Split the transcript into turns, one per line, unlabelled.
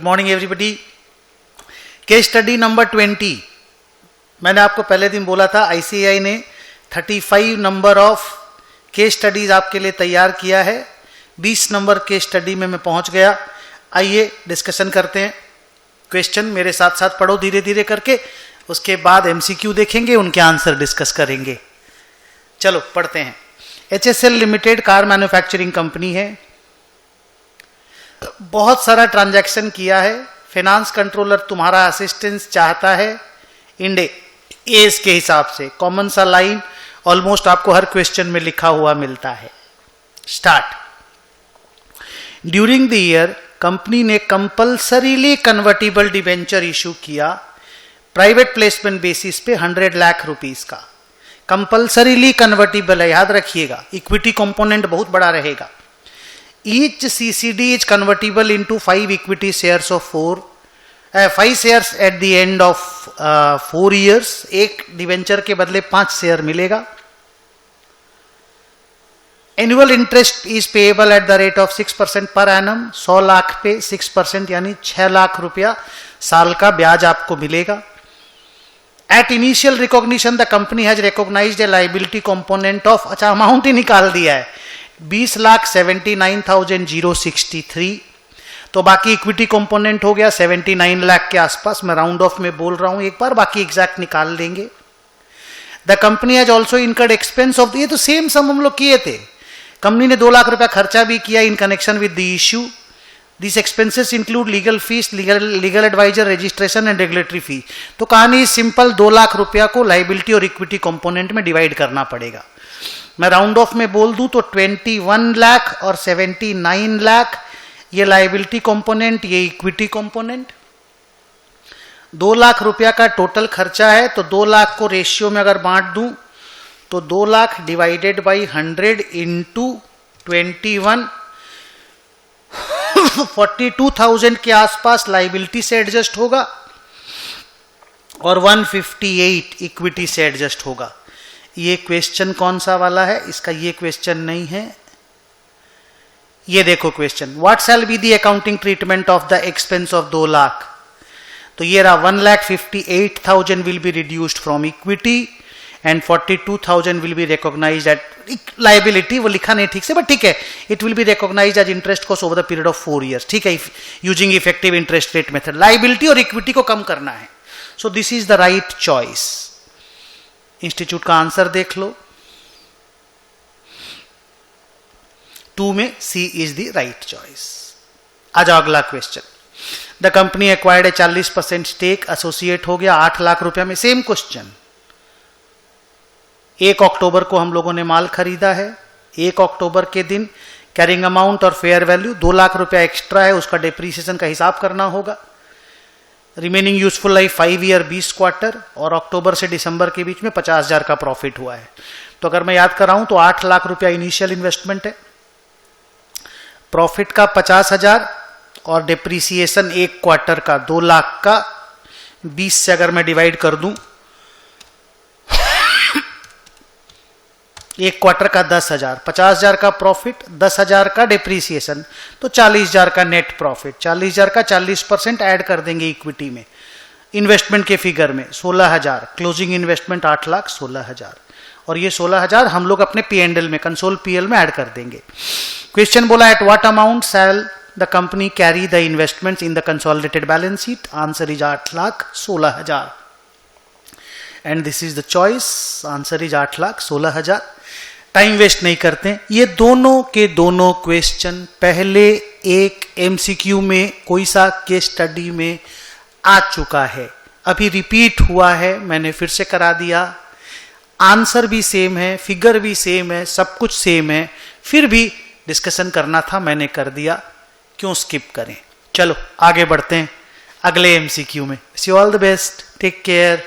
Morning everybody. Case study number 20। मैंने आपको पहले दिन बोला था आईसीएआई ने 35 नंबर ऑफ केस स्टडीज आपके लिए तैयार किया है। 20 नंबर केस स्टडी में मैं पहुंच गया। आइए डिस्कशन करते हैं। क्वेश्चन मेरे साथ साथ पढ़ो धीरे धीरे करके, उसके बाद एमसीक्यू देखेंगे, उनके आंसर डिस्कस करेंगे। चलो पढ़ते हैं। HSL limited car manufacturing company है। बहुत सारा ट्रांजैक्शन किया है। फाइनेंस कंट्रोलर तुम्हारा असिस्टेंस चाहता है एज के हिसाब से। कॉमन सा लाइन ऑलमोस्ट आपको हर क्वेश्चन में लिखा हुआ मिलता है। Start. During the year company ने कंपल्सरीली कन्वर्टिबल डिवेंचर इशू किया प्राइवेट प्लेसमेंट बेसिस पे 100 लाख रुपीस का। कंपल्सरीली कन्वर्टिबल है, याद रखिएगा। इक्विटी कंपोनेंट बहुत बड़ा रहेगा। Each CCD is convertible into 5 equity shares of 5 shares at the end of 4 years। एक डिवेंचर के बदले 5 शेयर मिलेगा। Annual interest is payable at the rate of 6% per annum. 100 lakh पे 6% यानी 6 लाख रुपया साल का ब्याज आपको मिलेगा। At initial recognition the company has recognised a liability component of, अच्छा अमाउंट ही निकाल दिया है, 20,79,063। तो बाकी इक्विटी कंपोनेंट हो गया 79 लाख के आसपास। मैं राउंड ऑफ में बोल रहा हूं एक बार, बाकी एग्जैक्ट निकाल लेंगे। The company has also incurred expense of, ये तो सेम सम हम लोग किए थे। कंपनी ने 2 लाख रुपया खर्चा भी किया in connection with the issue. This expenses include legal fees, legal adviser, registration and regulatory fee. तो कहानी सिंपल, 2 लाख रुपया को लाइबिलिटी और इक्विटी कंपोनेंट में डिवाइड करना पड़ेगा। मैं राउंड ऑफ में बोल दूं तो 21 लाख और 79 लाख ये लाइबिलिटी कंपोनेंट, ये इक्विटी कंपोनेंट। 2 लाख रुपया का टोटल खर्चा है, तो 2 लाख को रेशियो में अगर बांट दूं तो 2 लाख डिवाइडेड बाई 100 इंटू 21 42,000 के आसपास लाइबिलिटी से एडजस्ट होगा और 158 इक्विटी से एडजस्ट होगा। ये क्वेश्चन कौन सा वाला है? इसका ये क्वेश्चन नहीं है, ये देखो question. What shall be the accounting treatment of the expense of 2 lakh? तो ये रहा 1,58,000 will be reduced from equity and 42,000 will be recognised at liability. वो लिखा नहीं ठीक से, बट ठीक है। It will be recognised as interest cost over the period of 4 years। ठीक है, using effective interest rate method. Liability और इक्विटी को कम करना है। So this is the right choice. Institute का आंसर देख लो, 2 में C is the right choice. आ जाओ अगला question. The company acquired a 40% stake, associate हो गया 8 लाख रुपया में। Same question. 1 अक्टूबर को हम लोगों ने माल खरीदा है। 1 अक्टूबर के दिन कैरिंग अमाउंट और फेयर वैल्यू 2 लाख रुपया एक्स्ट्रा है, उसका डेप्रीसिएशन का हिसाब करना होगा। Remaining useful life 5 year 20 quarter, और अक्टूबर से दिसंबर के बीच में 50,000 का प्रॉफिट हुआ है। तो अगर मैं याद कर रहा हूं तो 8 लाख रुपया इनिशियल इन्वेस्टमेंट है, प्रॉफिट का 50,000 और डेप्रीसिएशन 1 क्वार्टर का 2 लाख का 20 से अगर मैं डिवाइड कर दूं, 1 क्वार्टर का 10,000, 50,000 का प्रॉफिट, 10,000 का डेप्रीसिएशन, तो 40,000 का नेट प्रॉफिट। 40,000 का 40% ऐड कर देंगे इक्विटी में। इन्वेस्टमेंट के फिगर में 16,000, क्लोजिंग इन्वेस्टमेंट 8 लाख 16,000, और ये 16,000 हम लोग अपने P&L में, कंसोल PL में ऐड कर देंगे। क्वेश्चन बोला at what amount shall the company carry the investments in the consolidated balance sheet? Answer is 8 lakh 16,000 and this is the choice. Answer is 8 lakh 16,000। Time waste नहीं करते। ये दोनों के दोनों क्वेश्चन पहले एक एमसीक्यू में, कोई सा केस स्टडी में आ चुका है, अभी रिपीट हुआ है, मैंने फिर से करा दिया। आंसर भी सेम है, फिगर भी सेम है, सब कुछ सेम है, फिर भी डिस्कशन करना था, मैंने कर दिया। क्यों स्किप करें? चलो आगे बढ़ते हैं अगले एमसीक्यू में। Wish you all the best, take care.